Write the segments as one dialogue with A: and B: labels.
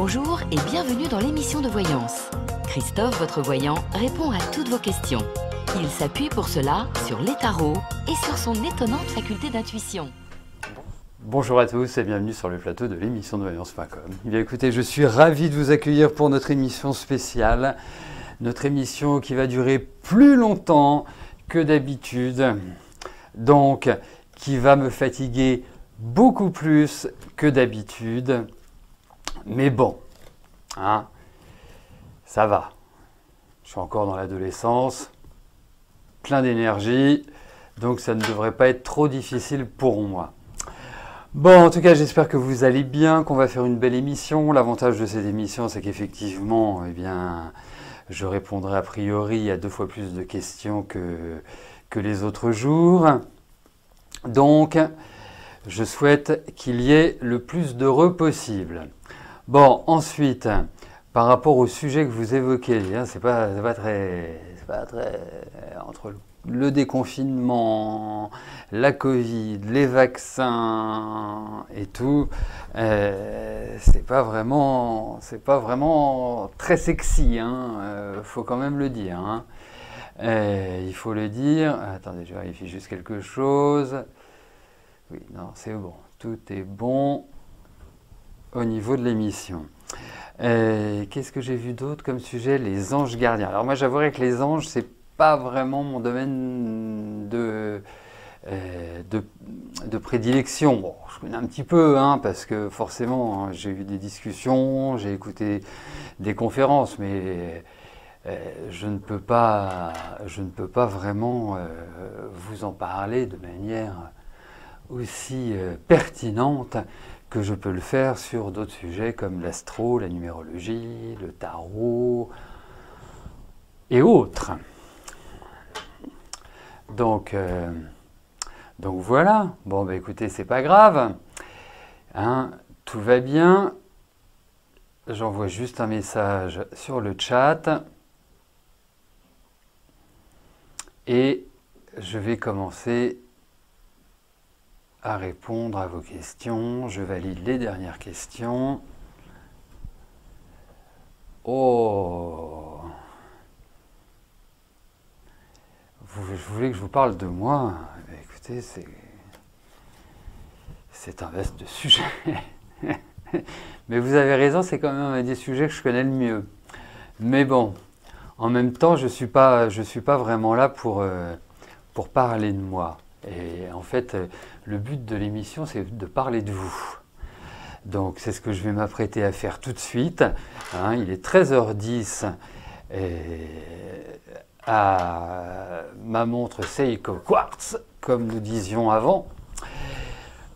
A: Bonjour et bienvenue dans l'émission de voyance. Christophe, votre voyant, répond à toutes vos questions. Il s'appuie pour cela sur les tarots et sur son étonnante faculté d'intuition.
B: Bonjour à tous et bienvenue sur le plateau de l'émission de voyance.com. Bien écoutez, je suis ravi de vous accueillir pour notre émission spéciale. Notre émission qui va durer plus longtemps que d'habitude. Donc, qui va me fatiguer beaucoup plus que d'habitude. Mais bon, hein, ça va. Je suis encore dans l'adolescence, plein d'énergie, donc ça ne devrait pas être trop difficile pour moi. Bon, en tout cas, j'espère que vous allez bien, qu'on va faire une belle émission. L'avantage de cette émission, c'est qu'effectivement, eh bien, je répondrai a priori à 2 fois plus de questions que les autres jours. Donc, je souhaite qu'il y ait le plus d'heureux possible. Bon, ensuite, par rapport au sujet que vous évoquez, hein, c'est pas très, entre le déconfinement, la Covid, les vaccins et tout, c'est pas vraiment très sexy, hein, faut quand même le dire. Hein. Il faut le dire. Attendez, je vérifie juste quelque chose. Oui, non, c'est bon, tout est bon au niveau de l'émission. Qu'est-ce que j'ai vu d'autre comme sujet? Les anges gardiens. Alors moi, j'avouerais que les anges, c'est pas vraiment mon domaine de prédilection. Bon, je connais un petit peu, hein, parce que forcément, hein, j'ai eu des discussions, j'ai écouté des conférences, mais je ne peux pas vraiment vous en parler de manière aussi pertinente que je peux le faire sur d'autres sujets comme l'astro, la numérologie, le tarot et autres. Donc voilà, bon bah écoutez, c'est pas grave, hein, tout va bien. J'envoie juste un message sur le chat et je vais commencer à répondre à vos questions. Je valide les dernières questions. Oh, vous voulez que je vous parle de moi? Écoutez, c'est un vaste sujet. Mais vous avez raison, c'est quand même un des sujets que je connais le mieux. Mais bon, en même temps, je suis pas vraiment là pour parler de moi. Et en fait, le but de l'émission, c'est de parler de vous. Donc, c'est ce que je vais m'apprêter à faire tout de suite. Hein, il est 13h10 et à ma montre Seiko Quartz, comme nous disions avant.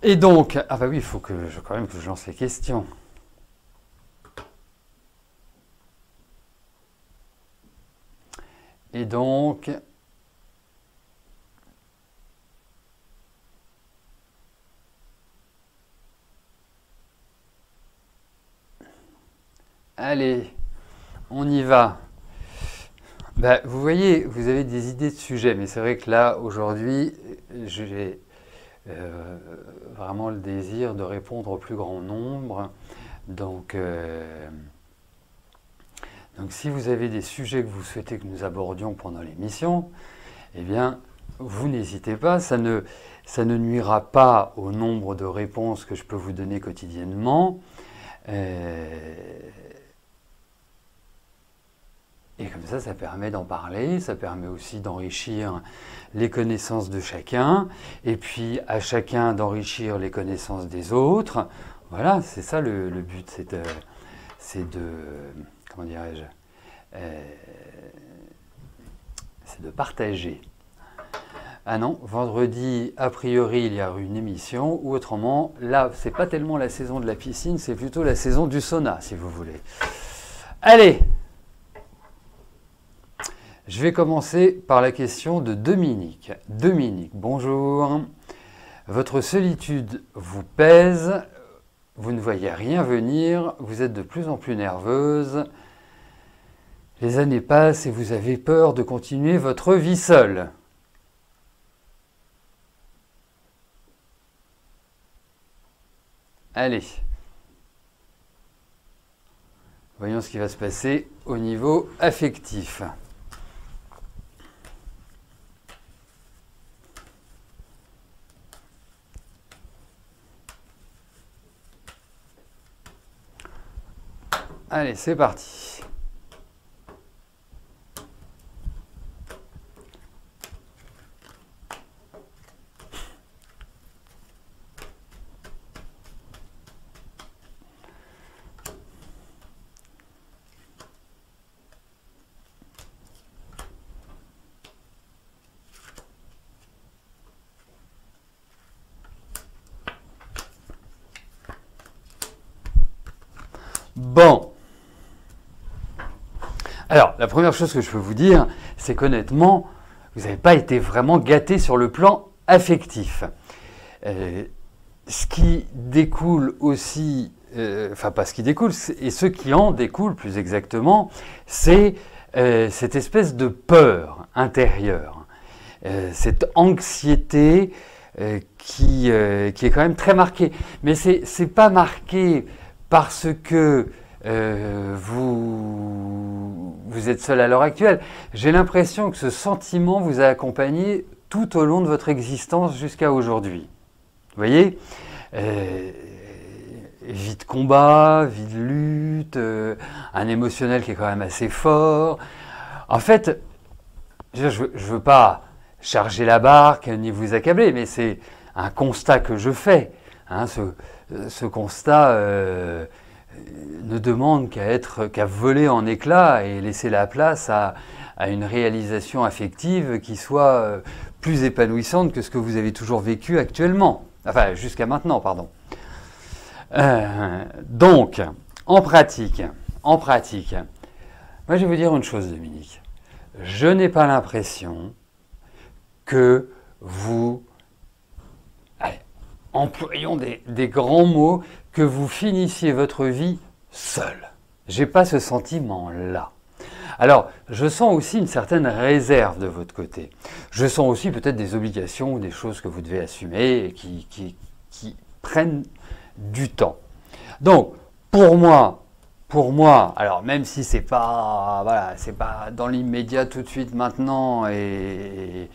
B: Et donc, ah bah oui, il faut quand même que je lance les questions. Et donc, allez, on y va. Ben, vous voyez, vous avez des idées de sujets, mais c'est vrai que là, aujourd'hui, j'ai vraiment le désir de répondre au plus grand nombre. Donc si vous avez des sujets que vous souhaitez que nous abordions pendant l'émission, eh bien, vous n'hésitez pas, ça ne nuira pas au nombre de réponses que je peux vous donner quotidiennement. Et comme ça permet d'en parler, ça permet aussi d'enrichir les connaissances de chacun, et puis à chacun d'enrichir les connaissances des autres. Voilà, c'est ça le but, c'est de comment dirais-je, c'est de partager. Ah non, vendredi, a priori, il y a eu une émission, ou autrement, là, c'est pas tellement la saison de la piscine, c'est plutôt la saison du sauna, si vous voulez. Allez! Je vais commencer par la question de Dominique. Dominique, bonjour. Votre solitude vous pèse, vous ne voyez rien venir, vous êtes de plus en plus nerveuse. Les années passent et vous avez peur de continuer votre vie seule. Allez. Voyons ce qui va se passer au niveau affectif. Allez, c'est parti. Bon. Alors, la première chose que je peux vous dire, c'est qu'honnêtement, vous n'avez pas été vraiment gâté sur le plan affectif. Ce qui découle aussi, enfin pas ce qui découle, et ce qui en découle plus exactement, c'est cette espèce de peur intérieure, cette anxiété qui est quand même très marquée. Mais c'est pas marqué parce que vous êtes seul à l'heure actuelle. J'ai l'impression que ce sentiment vous a accompagné tout au long de votre existence jusqu'à aujourd'hui. Vous voyez, vie de combat, vie de lutte, un émotionnel qui est quand même assez fort. En fait, je ne veux pas charger la barque ni vous accabler, mais c'est un constat que je fais. Hein, ce constat ne demande qu'à voler en éclats et laisser la place à une réalisation affective qui soit plus épanouissante que ce que vous avez toujours vécu actuellement. Enfin, jusqu'à maintenant, pardon. Donc, en pratique, moi je vais vous dire une chose, Dominique. Je n'ai pas l'impression que vous, employons des grands mots, que vous finissiez votre vie seul. J'ai pas ce sentiment-là. Alors, je sens aussi une certaine réserve de votre côté. Je sens aussi peut-être des obligations ou des choses que vous devez assumer et qui prennent du temps. Donc, pour moi, alors même si c'est pas, voilà, c'est pas dans l'immédiat tout de suite maintenant et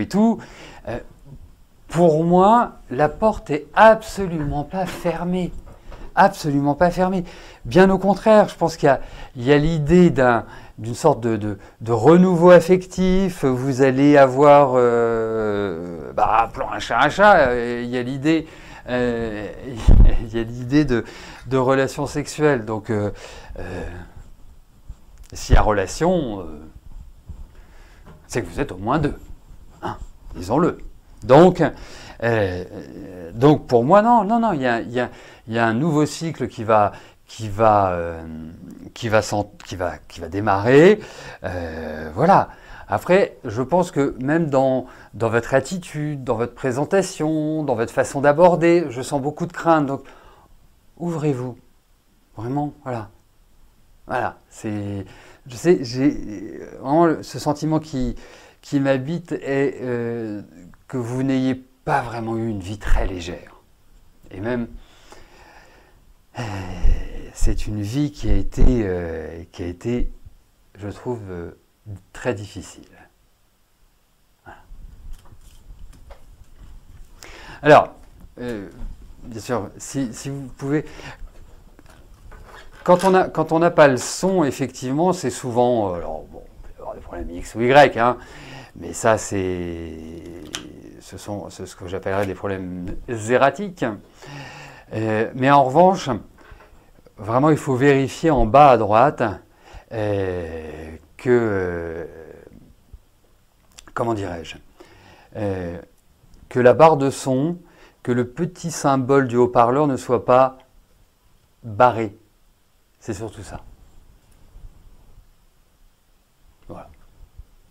B: tout, pour moi, la porte est absolument pas fermée. Absolument pas fermée. Bien au contraire, je pense qu'il y a l'idée d'une sorte de renouveau affectif. Vous allez avoir, appelons un chat, il y a l'idée de relations sexuelles. Donc, s'il y a relation, c'est que vous êtes au moins deux. Hein, disons-le. Donc pour moi, non, il y a un nouveau cycle qui va démarrer. Voilà. Après, je pense que même dans votre attitude, dans votre présentation, dans votre façon d'aborder, je sens beaucoup de crainte. Donc, ouvrez-vous. Vraiment, voilà. Voilà. Je sais, j'ai vraiment ce sentiment qui m'habite est que vous n'ayez pas vraiment eu une vie très légère. Et même, c'est une vie qui a été, je trouve, très difficile. Voilà. Alors, bien sûr, si vous pouvez... Quand on n'a pas le son, effectivement, c'est souvent... alors, bon, il peut y avoir des problèmes X ou Y, hein, mais ça, ce que j'appellerais des problèmes zératiques. Mais en revanche, vraiment, il faut vérifier en bas à droite que, comment dirais-je, que la barre de son, que le petit symbole du haut-parleur ne soit pas barré. C'est surtout ça. Voilà.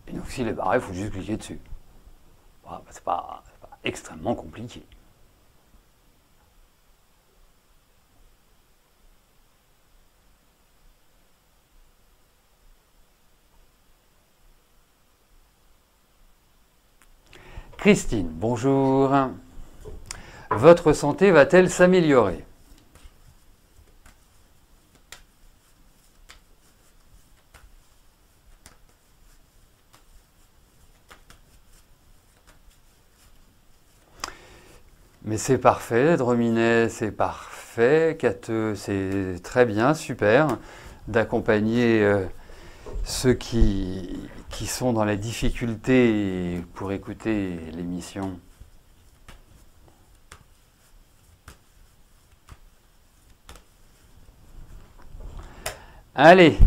B: Et donc, s'il est barré, il faut juste cliquer dessus. Voilà, c'est pas extrêmement compliqué. Christine, bonjour. Votre santé va-t-elle s'améliorer? Mais c'est parfait, Drominet, c'est parfait, Cateux, c'est très bien, super, d'accompagner ceux qui sont dans la difficulté pour écouter l'émission. Allez,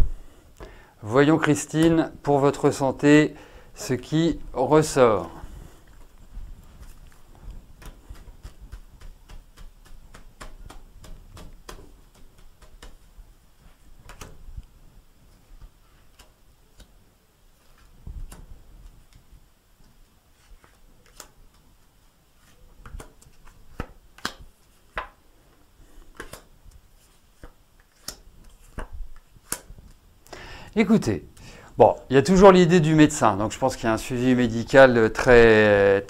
B: voyons Christine, pour votre santé, ce qui ressort. Écoutez, bon, il y a toujours l'idée du médecin, donc je pense qu'il y a un suivi médical très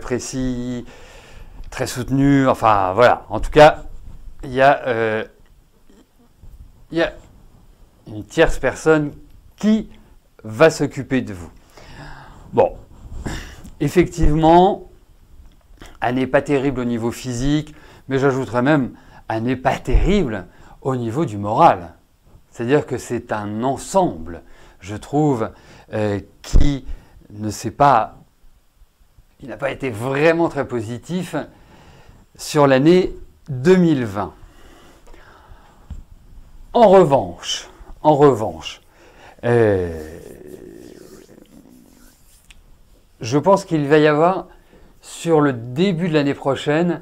B: précis, très soutenu, enfin voilà. En tout cas, il y a une tierce personne qui va s'occuper de vous. Bon, effectivement, elle n'est pas terrible au niveau physique, mais j'ajouterais même, elle n'est pas terrible au niveau du moral. C'est-à-dire que c'est un ensemble, je trouve, qui ne s'est pas, il n'a pas été vraiment très positif sur l'année 2020. En revanche, je pense qu'il va y avoir sur le début de l'année prochaine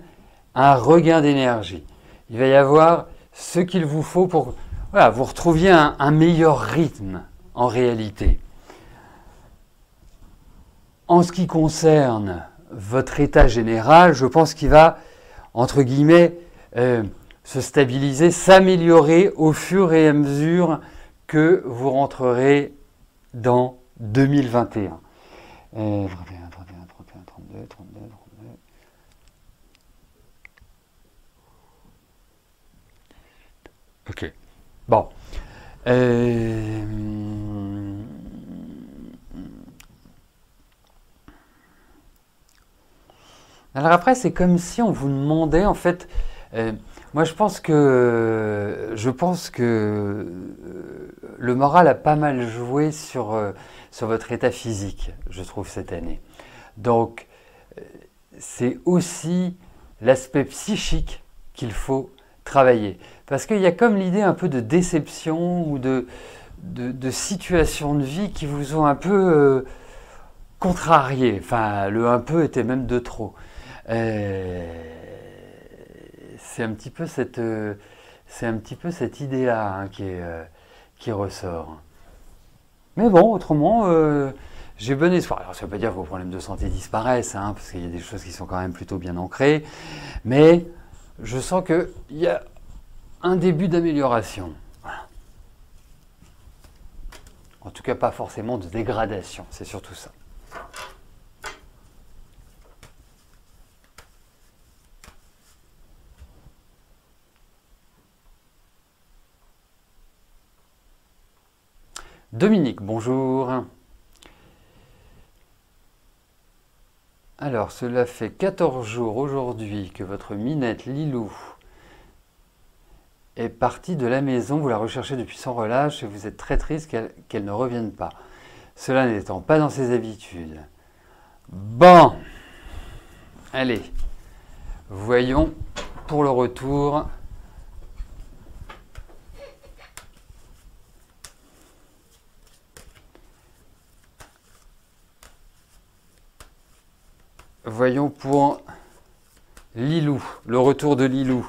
B: un regain d'énergie. Il va y avoir ce qu'il vous faut pour vous retrouviez un meilleur rythme en réalité. En ce qui concerne votre état général, je pense qu'il va, entre guillemets, se stabiliser, s'améliorer au fur et à mesure que vous rentrerez dans 2021. 31, 31, 31, 32, 32, 32. Ok. Bon. Alors après, c'est comme si on vous demandait, en fait, moi je pense que le moral a pas mal joué sur votre état physique, je trouve, cette année. Donc, c'est aussi l'aspect psychique qu'il faut travailler. Parce qu'il y a comme l'idée un peu de déception ou de situations de vie qui vous ont un peu contrarié. Enfin, le un peu était même de trop. C'est un petit peu cette idée-là hein, qui ressort. Mais bon, autrement, j'ai bon espoir. Alors ça ne veut pas dire que vos problèmes de santé disparaissent, hein, parce qu'il y a des choses qui sont quand même plutôt bien ancrées. Mais je sens qu'il y a un début d'amélioration. Voilà. En tout cas, pas forcément de dégradation, c'est surtout ça. Dominique, bonjour. Alors, cela fait 14 jours aujourd'hui que votre minette Lilou est partie de la maison. Vous la recherchez depuis sans relâche et vous êtes très triste qu'elle ne revienne pas. Cela n'étant pas dans ses habitudes. Bon, allez, voyons pour le retour. Voyons pour Lilou, le retour de Lilou.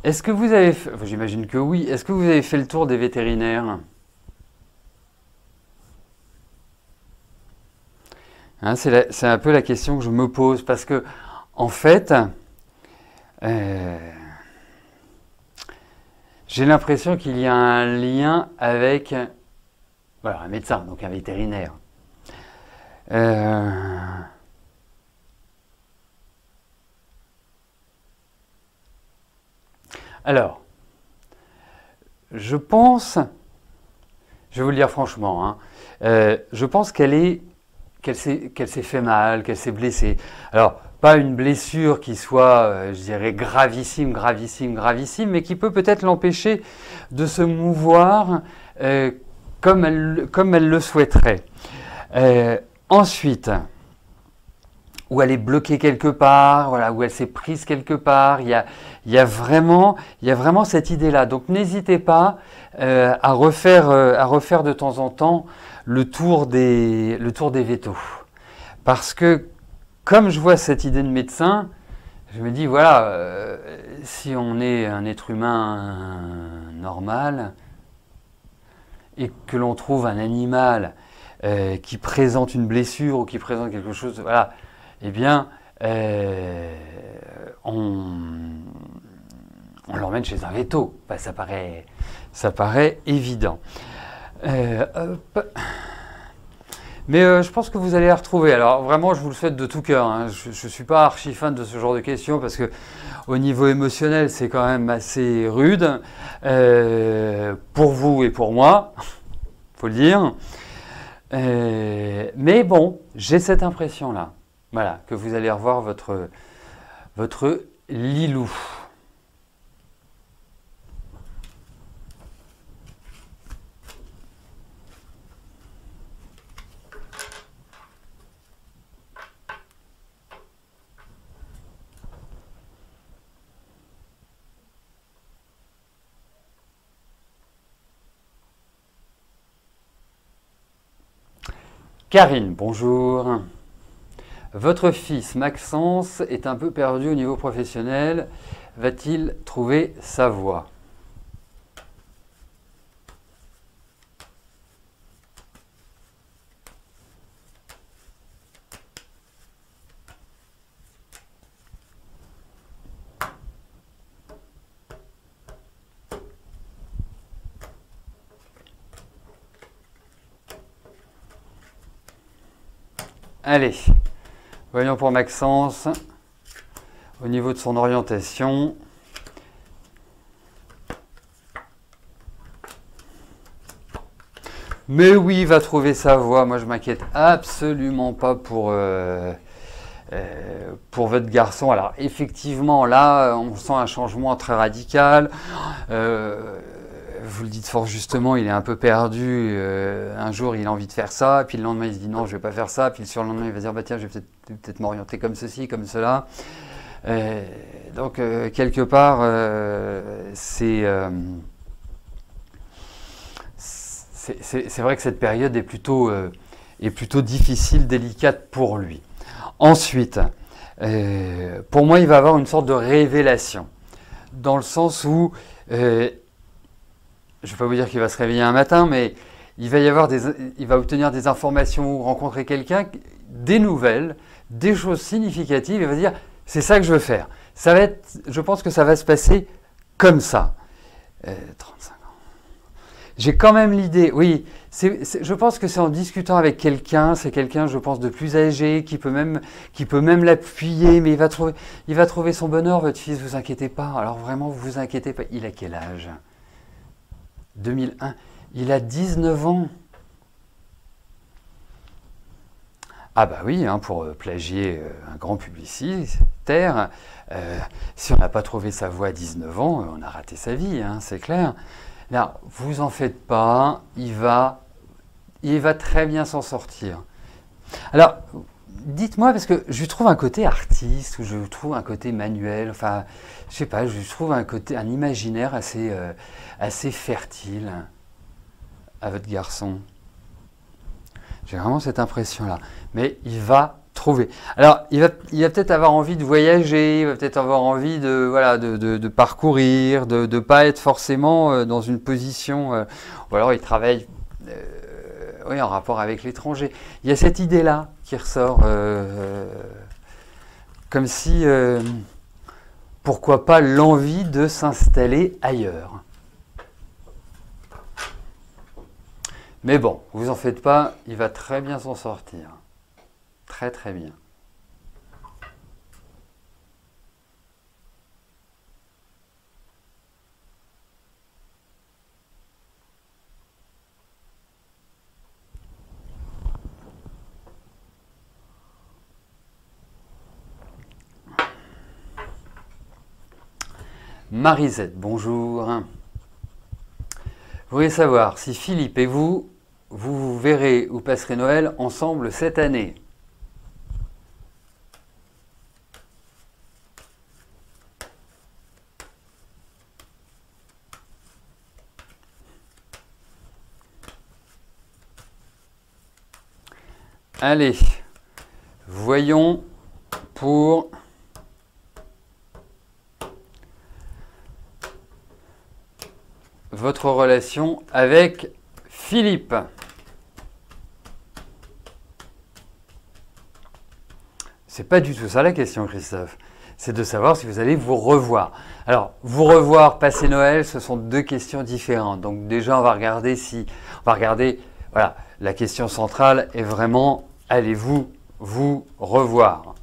B: Est-ce que vous avez fait, enfin, j'imagine que oui, est-ce que vous avez fait le tour des vétérinaires? Hein, c'est un peu la question que je me pose parce que, en fait, j'ai l'impression qu'il y a un lien avec voilà, un médecin, donc un vétérinaire. Alors, je pense, je vais vous le dire franchement, hein, je pense qu'elle s'est fait mal, qu'elle s'est blessée. Alors, pas une blessure qui soit, je dirais, gravissime, gravissime, gravissime, mais qui peut peut-être l'empêcher de se mouvoir comme elle le souhaiterait. Ensuite, où elle est bloquée quelque part, voilà, où elle s'est prise quelque part, il y a vraiment cette idée-là. Donc n'hésitez pas à refaire de temps en temps le tour des vétos. Parce que comme je vois cette idée de médecin, je me dis, voilà, si on est un être humain normal et que l'on trouve un animal qui présente une blessure ou qui présente quelque chose, voilà, eh bien, on l'emmène chez un véto. Enfin, ça paraît évident. Mais je pense que vous allez la retrouver. Alors vraiment, je vous le souhaite de tout cœur. Hein. Je ne suis pas archi fan de ce genre de questions parce que au niveau émotionnel, c'est quand même assez rude pour vous et pour moi, faut le dire. Mais bon, j'ai cette impression-là. Voilà, que vous allez revoir votre Lilou. Karine, bonjour. Votre fils Maxence est un peu perdu au niveau professionnel. Va-t-il trouver sa voie? Allez, voyons pour Maxence, au niveau de son orientation. Mais oui, il va trouver sa voie. Moi, je m'inquiète absolument pas pour votre garçon. Alors, effectivement, là, on sent un changement très radical. Vous le dites fort justement, il est un peu perdu. Un jour, il a envie de faire ça, puis le lendemain, il se dit non, je ne vais pas faire ça. Puis le surlendemain, il va dire bah tiens, je vais peut-être m'orienter comme ceci, comme cela. Donc, quelque part, c'est vrai que cette période est plutôt difficile, délicate pour lui. Ensuite, pour moi, il va avoir une sorte de révélation, dans le sens où je ne vais pas vous dire qu'il va se réveiller un matin, mais il va obtenir des informations ou rencontrer quelqu'un, des nouvelles, des choses significatives, et il va dire c'est ça que je veux faire. Je pense que ça va se passer comme ça. 35 ans. J'ai quand même l'idée, oui, je pense que c'est en discutant avec quelqu'un, c'est quelqu'un, je pense, de plus âgé, qui peut même l'appuyer, mais il va trouver son bonheur, votre fils, vous inquiétez pas. Alors vraiment, vous vous inquiétez pas. Il a quel âge? 2001, il a 19 ans. Ah bah oui, hein, pour plagier un grand publicitaire, si on n'a pas trouvé sa voie à 19 ans, on a raté sa vie, hein, c'est clair. Là, vous en faites pas, il va très bien s'en sortir. Alors, dites-moi, parce que je trouve un côté artiste, ou je trouve un côté manuel, enfin, je sais pas, je trouve un imaginaire assez fertile à votre garçon. J'ai vraiment cette impression-là. Mais il va trouver. Alors, il va peut-être avoir envie de voyager, il va peut-être avoir envie de, voilà, de parcourir, de ne pas être forcément dans une position, ou alors il travaille oui, en rapport avec l'étranger. Il y a cette idée-là qui ressort, comme si, pourquoi pas, l'envie de s'installer ailleurs. Mais bon, vous en faites pas, il va très bien s'en sortir. Très très bien. Marisette, bonjour. Vous voulez savoir si Philippe et vous verrez ou passerez Noël ensemble cette année? Allez, voyons pour votre relation avec Philippe. C'est pas du tout ça la question, Christophe. C'est de savoir si vous allez vous revoir. Alors, vous revoir, passer Noël, ce sont deux questions différentes. Donc déjà, on va regarder, voilà, la question centrale est vraiment, allez-vous vous revoir?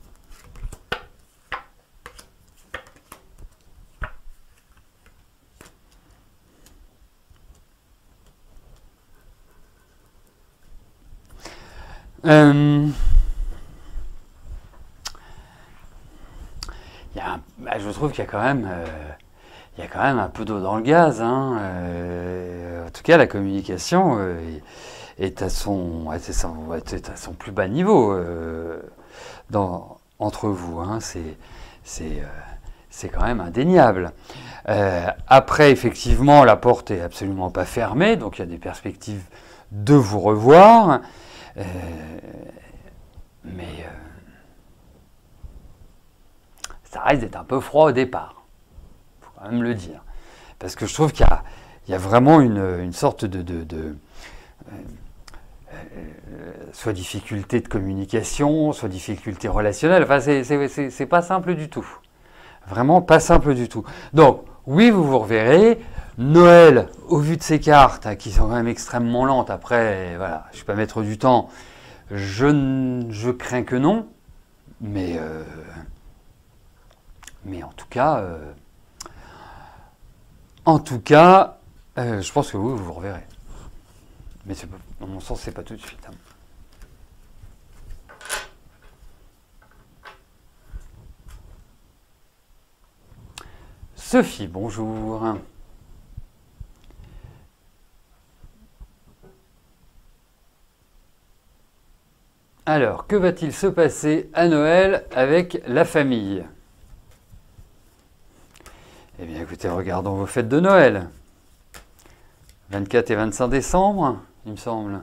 B: Je trouve qu'il y a quand même, un peu d'eau dans le gaz, hein. En tout cas, la communication est à son plus bas niveau entre vous, hein. C'est quand même indéniable. Après, effectivement, la porte est absolument pas fermée, donc il y a des perspectives de vous revoir. Mais ça risque d'être un peu froid au départ, il faut quand même le dire. Parce que je trouve qu'il y a vraiment une sorte de soit difficulté de communication, soit difficulté relationnelle. Enfin, c'est pas simple du tout. Vraiment pas simple du tout. Donc, oui, vous vous reverrez. Noël, au vu de ces cartes, hein, qui sont quand même extrêmement lentes, après, voilà, je ne vais pas mettre du temps, je crains que non, mais en tout cas, je pense que vous vous reverrez. Mais dans mon sens, c'est pas tout de suite. Hein. Sophie, bonjour. Alors, que va-t-il se passer à Noël avec la famille? Eh bien, écoutez, regardons vos fêtes de Noël. 24 et 25 décembre, il me semble.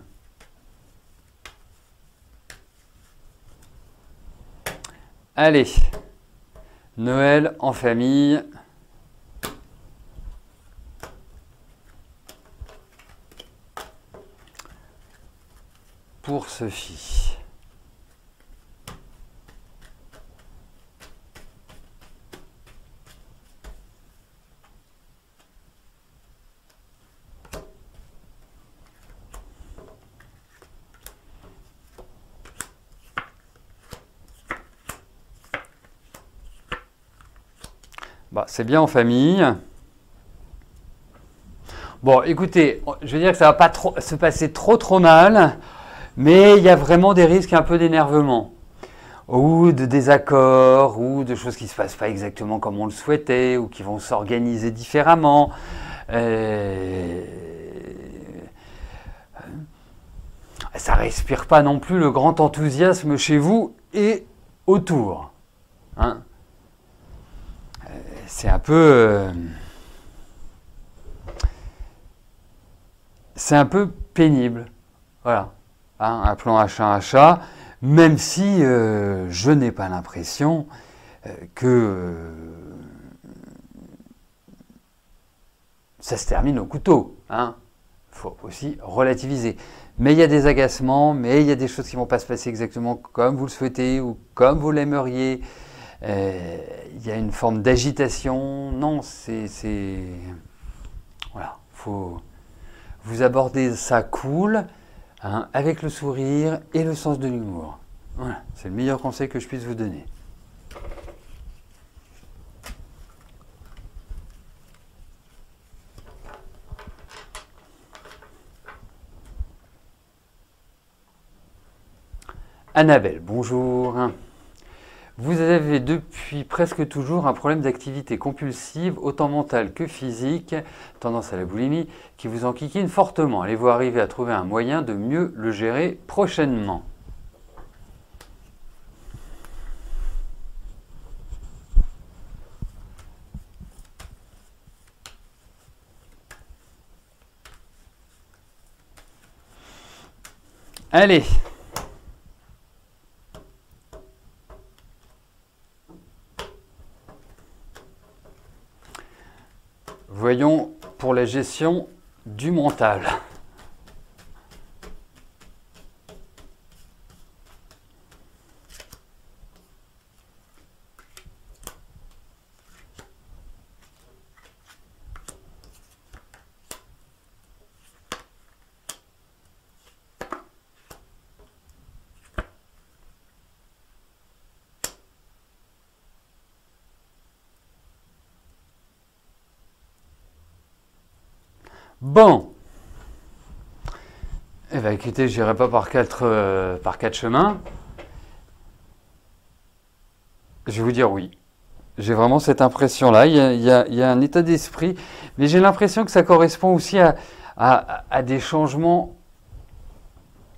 B: Allez, Noël en famille. Pour Sophie. Bah, c'est bien en famille. Bon, écoutez, je veux dire que ça ne va pas se passer trop mal, mais il y a vraiment des risques un peu d'énervement, ou de désaccords, ou de choses qui ne se passent pas exactement comme on le souhaitait, ou qui vont s'organiser différemment. Ça respire pas non plus le grand enthousiasme chez vous et autour. Hein. C'est un peu pénible. Voilà. Hein, appelons un chat un chat. Même si je n'ai pas l'impression que ça se termine au couteau. Hein. Faut aussi relativiser. Mais il y a des agacements, mais il y a des choses qui ne vont pas se passer exactement comme vous le souhaitez ou comme vous l'aimeriez. Il y a une forme d'agitation. Non, voilà, faut vous aborder ça cool, hein, avec le sourire et le sens de l'humour. Voilà, c'est le meilleur conseil que je puisse vous donner. Annabelle, bonjour. Vous avez depuis presque toujours un problème d'activité compulsive, autant mentale que physique, tendance à la boulimie, qui vous enquiquine fortement. Allez-vous arriver à trouver un moyen de mieux le gérer prochainement? Allez! Voyons pour la gestion du mental. Bon, eh bien écoutez, je n'irai pas par quatre chemins. Je vais vous dire oui. J'ai vraiment cette impression-là. Il y a un état d'esprit, mais j'ai l'impression que ça correspond aussi à des changements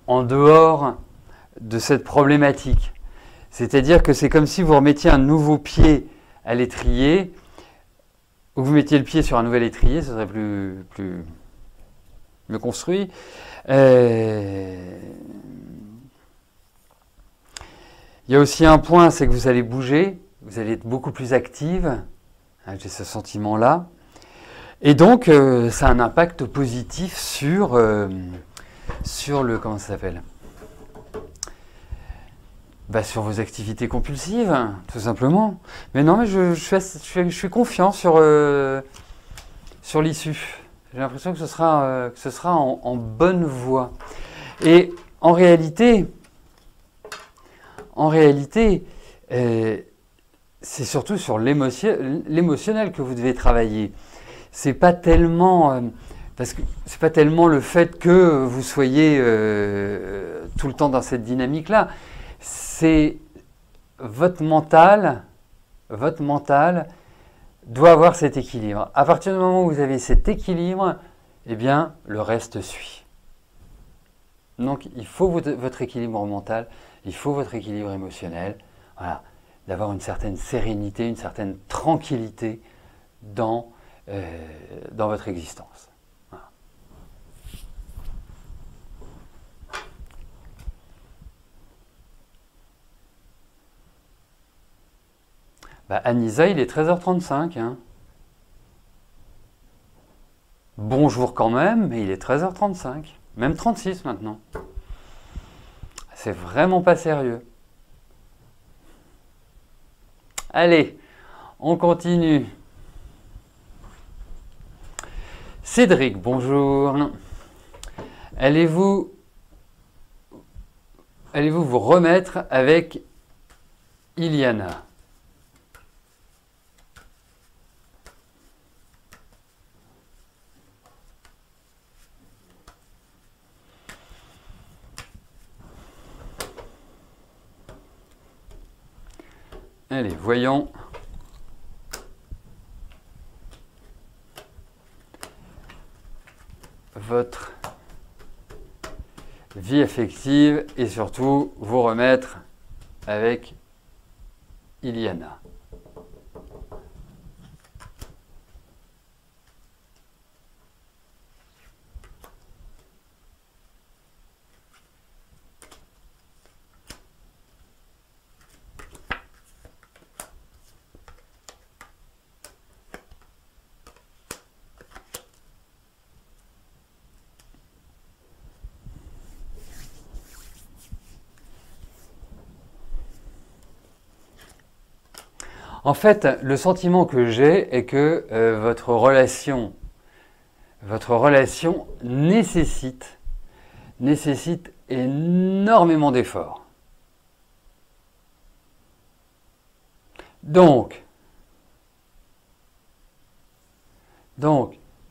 B: en dehors de cette problématique. C'est-à-dire que c'est comme si vous remettiez un nouveau pied à l'étrier, ou vous mettiez le pied sur un nouvel étrier, ce serait plus mieux construit. Il y a aussi un point, c'est que vous allez bouger, vous allez être beaucoup plus active. Hein, j'ai ce sentiment-là. Et donc, ça a un impact positif sur le... Comment ça s'appelle? Sur vos activités compulsives, tout simplement. Mais non, mais je suis confiant sur l'issue. J'ai l'impression que ce sera en bonne voie. Et en réalité, c'est surtout sur l'émotionnel que vous devez travailler. C'est pas tellement parce que c'est pas tellement le fait que vous soyez tout le temps dans cette dynamique-là. C'est votre mental doit avoir cet équilibre. À partir du moment où vous avez cet équilibre, eh bien, le reste suit. Donc, il faut votre équilibre mental, il faut votre équilibre émotionnel, voilà, d'avoir une certaine sérénité, une certaine tranquillité dans votre existence. Voilà. Anissa, il est 13h35. Hein. Bonjour quand même, mais il est 13h35. Même 36 maintenant. C'est vraiment pas sérieux. Allez, on continue. Cédric, bonjour. Allez-vous vous remettre avec Iliana? Allez, voyons. Votre vie affective et surtout vous remettre avec Iliana. En fait, le sentiment que j'ai est que votre relation nécessite énormément d'efforts. Donc,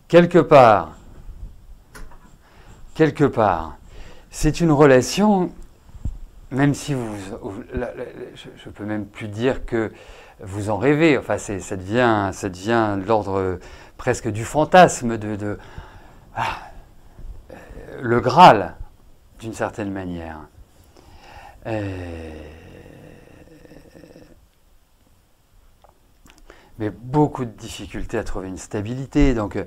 B: quelque part, c'est une relation, même si je peux même plus dire que vous en rêvez, enfin ça devient de l'ordre presque du fantasme, le Graal, d'une certaine manière. Mais beaucoup de difficultés à trouver une stabilité. Donc,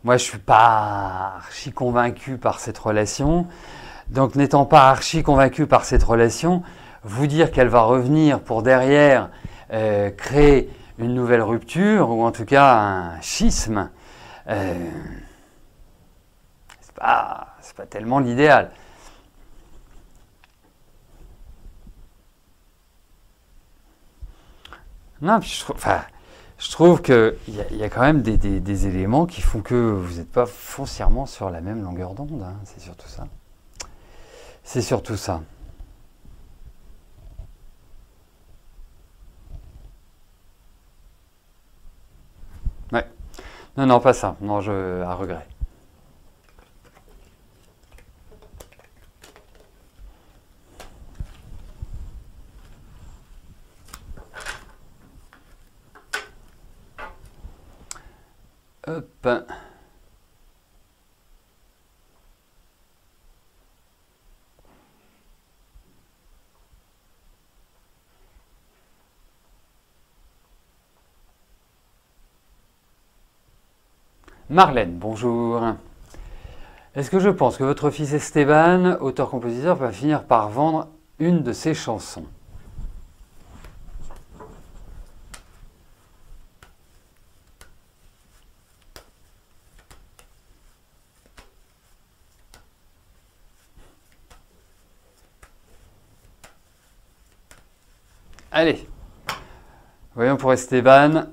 B: moi, je ne suis pas archi convaincu par cette relation. Donc, n'étant pas archi convaincu par cette relation, vous dire qu'elle va revenir pour derrière créer une nouvelle rupture, ou en tout cas un schisme, c'est pas tellement l'idéal. Non, puis je trouve qu'il y a quand même des éléments qui font que vous n'êtes pas foncièrement sur la même longueur d'onde. Hein. C'est surtout ça. C'est surtout ça. Ouais. Non, pas ça. Non, à regret. Hop. Marlène, bonjour. Est-ce que je pense que votre fils Esteban, auteur-compositeur, va finir par vendre une de ses chansons? Allez, voyons pour Esteban.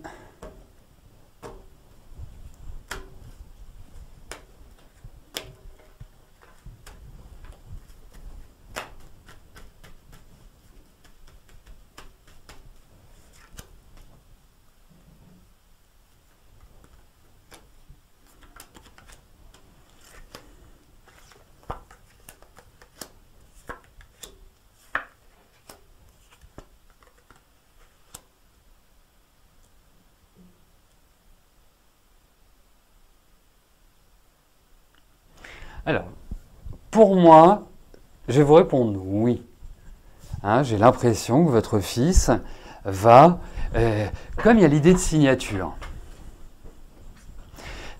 B: Alors, pour moi, je vais vous répondre oui. Hein, j'ai l'impression que votre fils va, comme il y a l'idée de signature,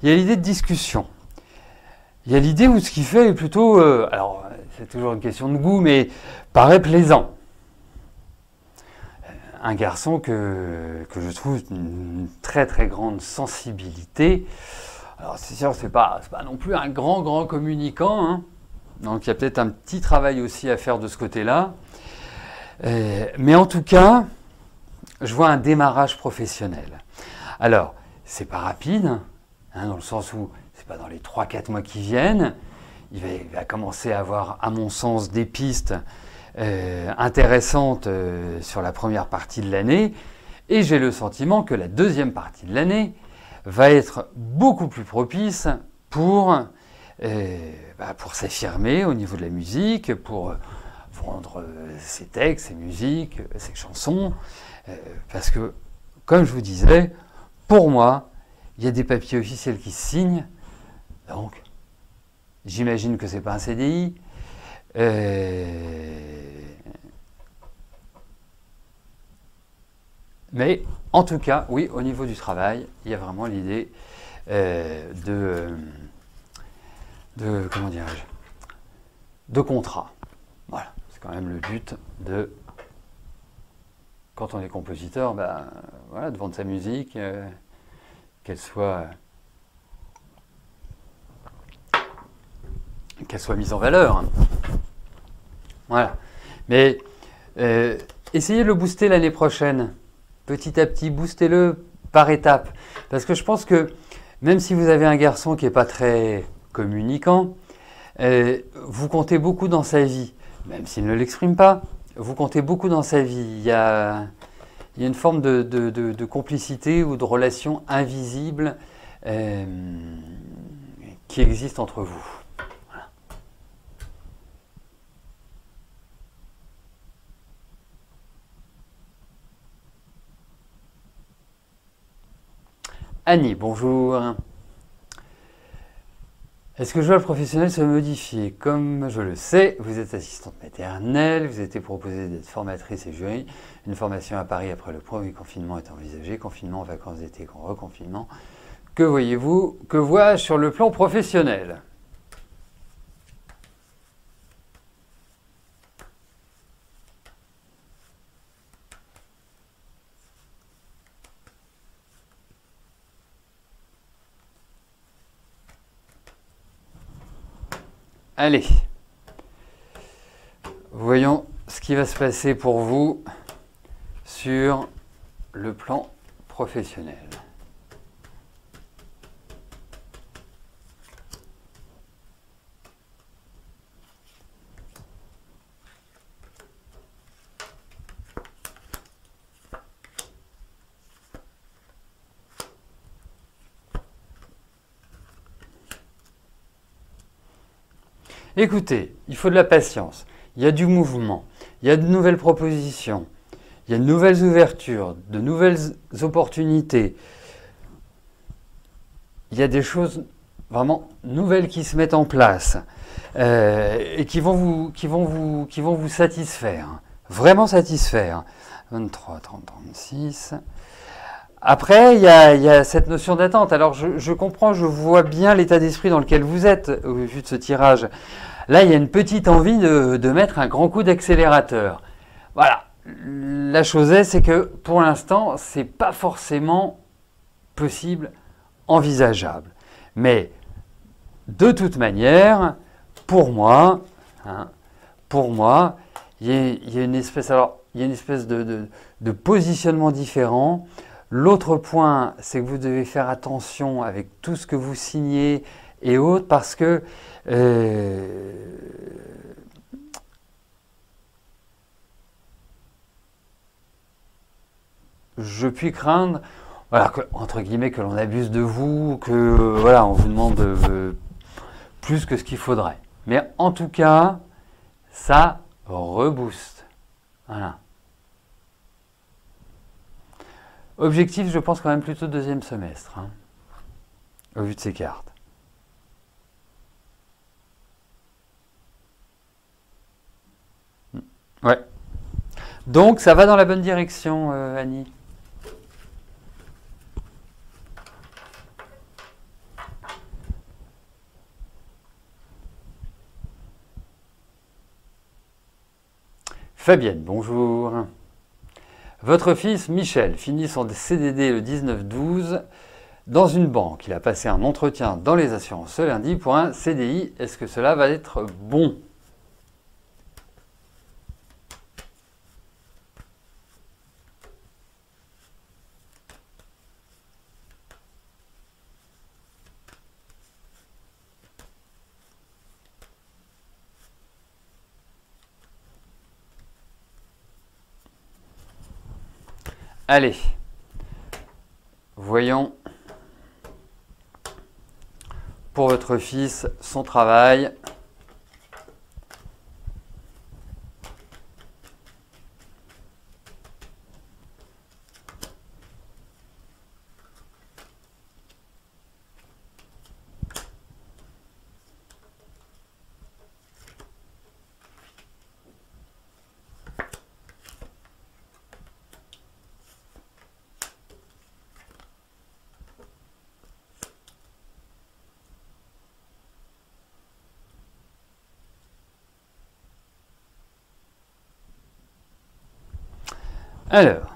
B: il y a l'idée de discussion, il y a l'idée où ce qu'il fait est plutôt, alors c'est toujours une question de goût, mais paraît plaisant. Un garçon que je trouve d'une très très grande sensibilité. Alors c'est sûr, c'est pas non plus un grand communicant, hein. Donc il y a peut-être un petit travail aussi à faire de ce côté-là. Mais en tout cas, je vois un démarrage professionnel. Alors, c'est pas rapide, hein, dans le sens où c'est pas dans les 3-4 mois qui viennent. Il va commencer à avoir, à mon sens, des pistes intéressantes sur la première partie de l'année. Et j'ai le sentiment que la deuxième partie de l'année va être beaucoup plus propice pour s'affirmer au niveau de la musique, pour vendre ses textes, ses musiques, ses chansons. Parce que, comme je vous disais, pour moi, il y a des papiers officiels qui se signent. Donc, j'imagine que ce n'est pas un CDI. Mais en tout cas, oui, au niveau du travail, il y a vraiment l'idée comment dirais-je, de contrat. Voilà, c'est quand même le but quand on est compositeur, voilà, de vendre sa musique, qu'elle soit mise en valeur. Voilà. Mais essayez de le booster l'année prochaine. petit à petit, boostez-le par étapes. Parce que je pense que même si vous avez un garçon qui n'est pas très communicant, vous comptez beaucoup dans sa vie, même s'il ne l'exprime pas, vous comptez beaucoup dans sa vie. Il y a une forme de complicité ou de relation invisible qui existe entre vous. Voilà. Annie, bonjour. Est-ce que le choix professionnel se modifie? Comme je le sais, vous êtes assistante maternelle, vous avez été proposée d'être formatrice et jury. Une formation à Paris après le premier confinement est envisagée. Confinement, vacances d'été, reconfinement. Que voyez-vous? Que vois-je sur le plan professionnel? Allez, voyons ce qui va se passer pour vous sur le plan professionnel. Écoutez, il faut de la patience, il y a du mouvement, il y a de nouvelles propositions, il y a de nouvelles ouvertures, de nouvelles opportunités. Il y a des choses vraiment nouvelles qui se mettent en place et qui vont vous satisfaire, vraiment satisfaire. 23, 30, 36... Après, il y a cette notion d'attente. Alors, je comprends, je vois bien l'état d'esprit dans lequel vous êtes au vu de ce tirage. Là, il y a une petite envie de mettre un grand coup d'accélérateur. Voilà. La chose est, c'est que pour l'instant, ce n'est pas forcément possible, envisageable. Mais de toute manière, pour moi, il y a une espèce, de positionnement différent. L'autre point, c'est que vous devez faire attention avec tout ce que vous signez et autres, parce que je puis craindre, voilà, entre guillemets, que l'on abuse de vous, que voilà, on vous demande plus que ce qu'il faudrait. Mais en tout cas, ça rebooste. Voilà. Objectif, je pense quand même plutôt deuxième semestre, au vu de ces cartes. Ouais. Donc, ça va dans la bonne direction, Annie. Fabienne, bonjour. Votre fils Michel finit son CDD le 19-12 dans une banque. Il a passé un entretien dans les assurances ce lundi pour un CDI. Est-ce que cela va être bon? Allez, voyons pour votre fils son travail. Alors,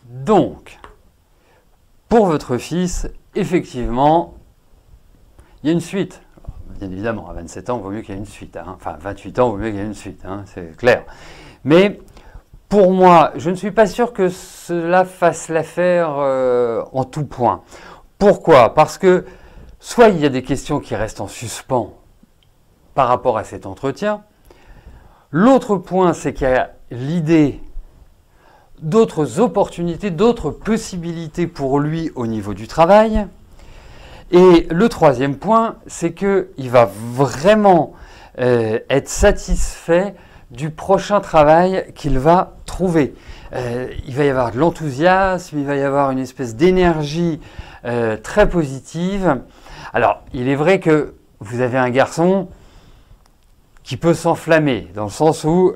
B: donc, pour votre fils, effectivement, il y a une suite. Bien évidemment, à 27 ans, il vaut mieux qu'il y ait une suite. Enfin, 28 ans, il vaut mieux qu'il y ait une suite, c'est clair. Mais pour moi, je ne suis pas sûr que cela fasse l'affaire en tout point. Pourquoi? Parce que soit il y a des questions qui restent en suspens par rapport à cet entretien. L'autre point, c'est qu'il y a l'idée d'autres opportunités, d'autres possibilités pour lui au niveau du travail. Et le troisième point, c'est qu'il va vraiment être satisfait du prochain travail qu'il va trouver. Il va y avoir de l'enthousiasme, il va y avoir une espèce d'énergie très positive. Alors, il est vrai que vous avez un garçon qui peut s'enflammer, dans le sens où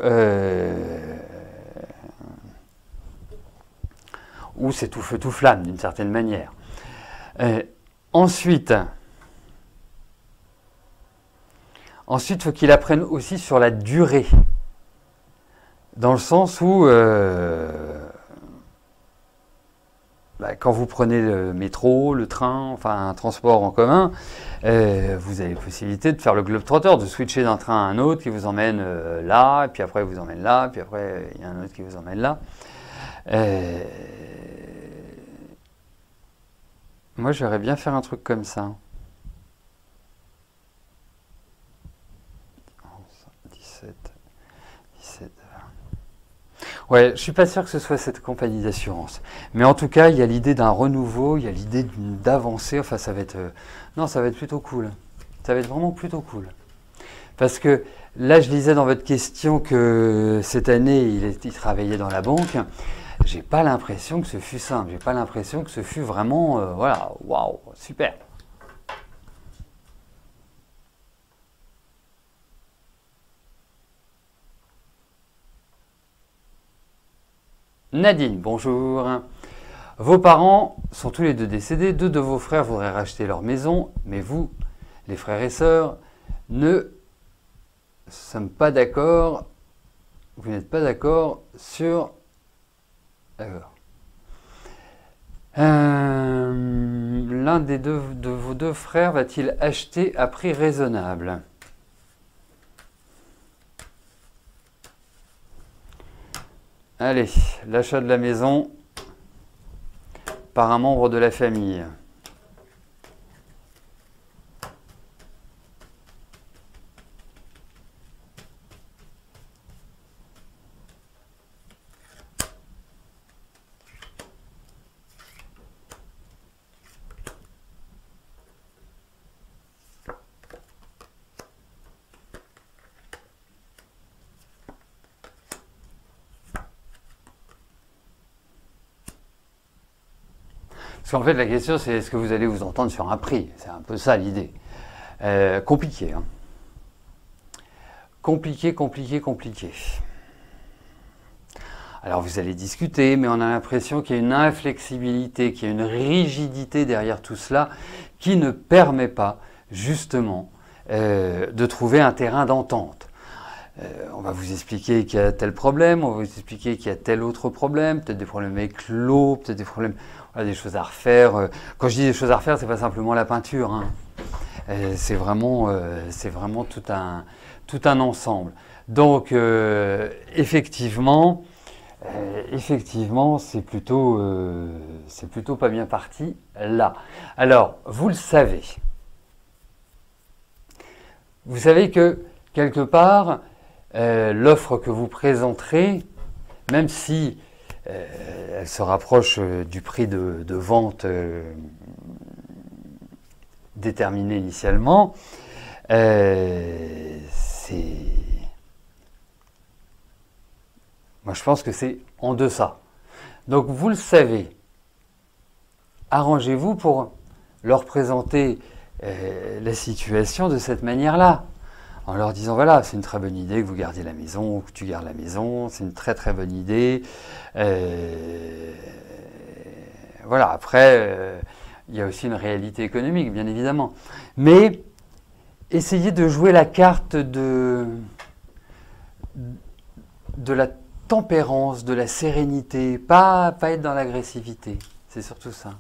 B: c'est tout feu, tout flamme, d'une certaine manière. Ensuite, il faut qu'il apprenne aussi sur la durée. Dans le sens où, quand vous prenez le métro, le train, enfin un transport en commun, vous avez la possibilité de faire le globe-trotter, de switcher d'un train à un autre qui vous emmène là, et puis après vous emmène là, puis après il y a un autre qui vous emmène là. Moi, j'aimerais bien faire un truc comme ça. 17, 17, 20. Ouais, je suis pas sûr que ce soit cette compagnie d'assurance. Mais en tout cas, il y a l'idée d'un renouveau, il y a l'idée d'avancer. Enfin, ça va être... non, ça va être plutôt cool. Ça va être vraiment plutôt cool. Parce que là, je lisais dans votre question que cette année, il travaillait dans la banque. J'ai pas l'impression que ce fut simple. J'ai pas l'impression que ce fut vraiment... voilà, waouh, super. Nadine, bonjour. Vos parents sont tous les deux décédés. Deux de vos frères voudraient racheter leur maison, mais vous, les frères et sœurs, ne sommes pas d'accord. Vous n'êtes pas d'accord sur... D'accord. L'un des deux de vos deux frères va-t-il acheter à prix raisonnable? Allez, l'achat de la maison par un membre de la famille. Parce qu'en fait, la question, c'est est-ce que vous allez vous entendre sur un prix? C'est un peu ça l'idée. Compliqué. Hein. Compliqué. Alors, vous allez discuter, mais on a l'impression qu'il y a une inflexibilité, qu'il y a une rigidité derrière tout cela qui ne permet pas, justement, de trouver un terrain d'entente. On va vous expliquer qu'il y a tel problème, on va vous expliquer qu'il y a tel autre problème, peut-être des problèmes avec l'eau, peut-être des problèmes, voilà, des choses à refaire. Quand je dis des choses à refaire, c'est pas simplement la peinture, hein. C'est vraiment tout un ensemble. Donc effectivement, c'est plutôt pas bien parti là. Alors, vous le savez. Vous savez que quelque part, l'offre que vous présenterez, même si elle se rapproche du prix de vente déterminé initialement, moi je pense que c'est en deçà. Donc vous le savez, arrangez-vous pour leur présenter la situation de cette manière-là. En leur disant, voilà, c'est une très bonne idée que vous gardiez la maison ou que tu gardes la maison, c'est une très très bonne idée. Voilà, après, il y a aussi une réalité économique, bien évidemment. Mais essayez de jouer la carte de la tempérance, de la sérénité, pas être dans l'agressivité. C'est surtout ça.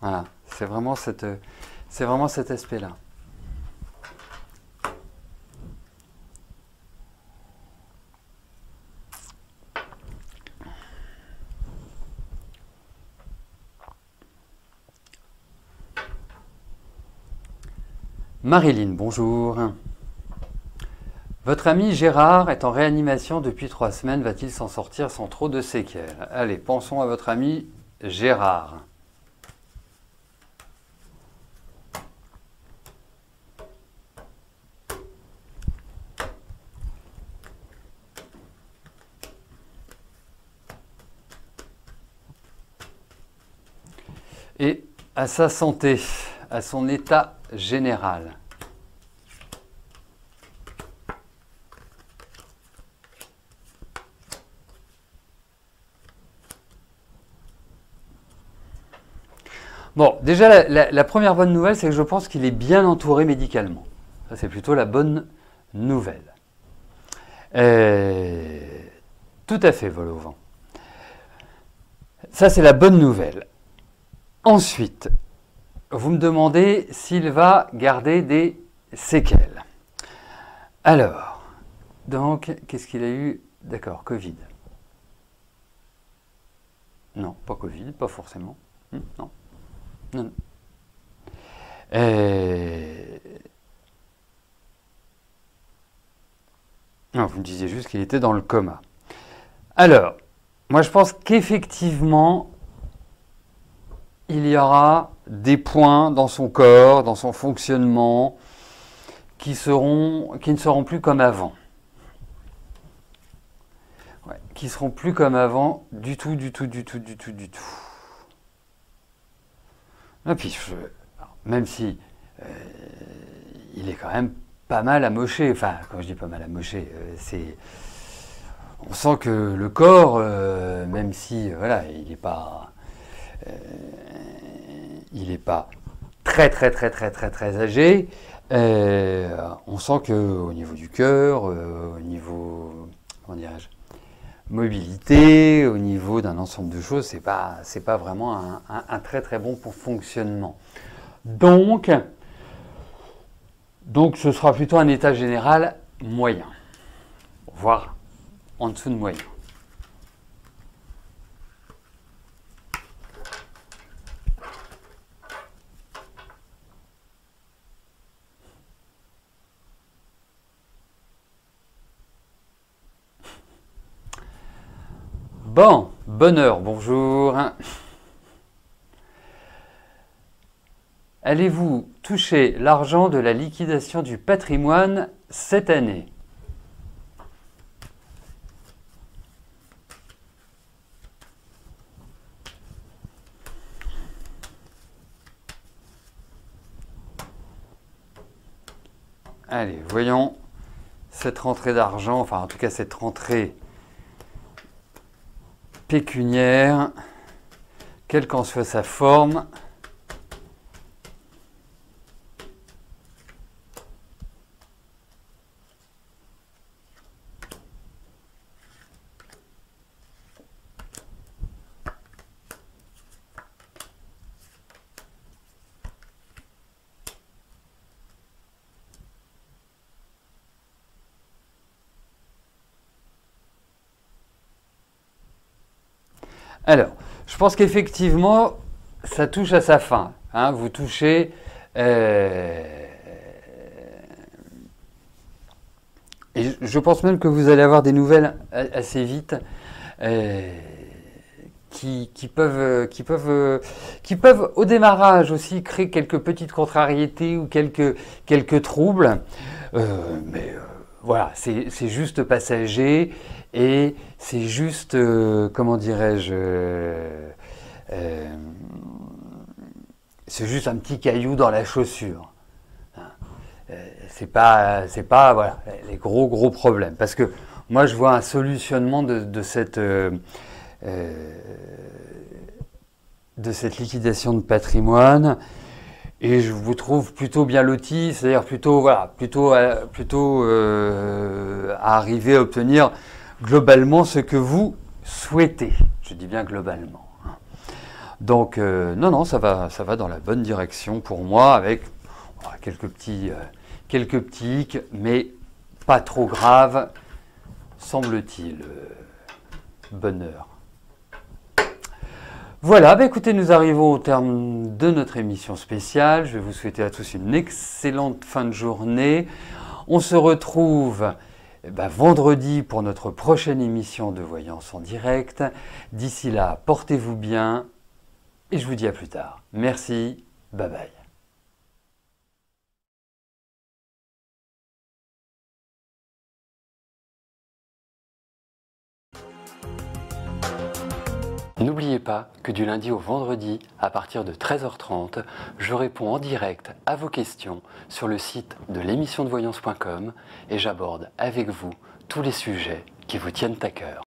B: Voilà, c'est vraiment cet aspect-là. Marilyn, bonjour. Votre ami Gérard est en réanimation depuis 3 semaines. Va-t-il s'en sortir sans trop de séquelles? Allez, pensons à votre ami Gérard. Et à sa santé, à son état général. Bon, déjà, la première bonne nouvelle, c'est que je pense qu'il est bien entouré médicalement. Ça, c'est plutôt la bonne nouvelle. Tout à fait, vol au vent. Ça, c'est la bonne nouvelle. Ensuite, vous me demandez s'il va garder des séquelles. Alors, donc, qu'est-ce qu'il a eu? D'accord, Covid. Non, pas Covid, pas forcément. Non. Non. Non, vous me disiez juste qu'il était dans le coma. Alors, moi je pense qu'effectivement, il y aura des points dans son corps, dans son fonctionnement, qui ne seront plus comme avant. Ouais, qui ne seront plus comme avant du tout. Et puis, même si il est quand même pas mal amoché, enfin, quand je dis pas mal amoché, on sent que le corps, même si, voilà, il n'est pas très âgé, on sent qu'au niveau du cœur, au niveau, comment dirais-je, mobilité, au niveau d'un ensemble de choses, c'est pas vraiment un très bon fonctionnement. Donc, ce sera plutôt un état général moyen, voire en dessous de moyen. Bon, bonheur, bonjour. Allez-vous toucher l'argent de la liquidation du patrimoine cette année? Allez, voyons cette rentrée d'argent, enfin en tout cas cette rentrée pécuniaire, quelle qu'en soit sa forme. Alors, je pense qu'effectivement, ça touche à sa fin. Hein, vous touchez... et je pense même que vous allez avoir des nouvelles assez vite qui peuvent au démarrage aussi créer quelques petites contrariétés ou quelques troubles. Mais voilà, c'est juste passager. Et c'est juste, comment dirais-je, c'est juste un petit caillou dans la chaussure. C'est pas voilà, les gros problèmes. Parce que moi, je vois un solutionnement de cette liquidation de patrimoine. Et je vous trouve plutôt bien loti, c'est-à-dire plutôt à arriver à obtenir globalement ce que vous souhaitez. Je dis bien globalement. Donc, non, ça va dans la bonne direction pour moi, avec quelques petits tics, mais pas trop graves, semble-t-il. Bonheur. Voilà, bah écoutez, nous arrivons au terme de notre émission spéciale. Je vais vous souhaiter à tous une excellente fin de journée. On se retrouve vendredi pour notre prochaine émission de voyance en direct. D'ici là, portez-vous bien et je vous dis à plus tard. Merci, bye bye. N'oubliez pas que du lundi au vendredi, à partir de 13h30, je réponds en direct à vos questions sur le site de l'émissiondevoyance.com et j'aborde avec vous tous les sujets qui vous tiennent à cœur.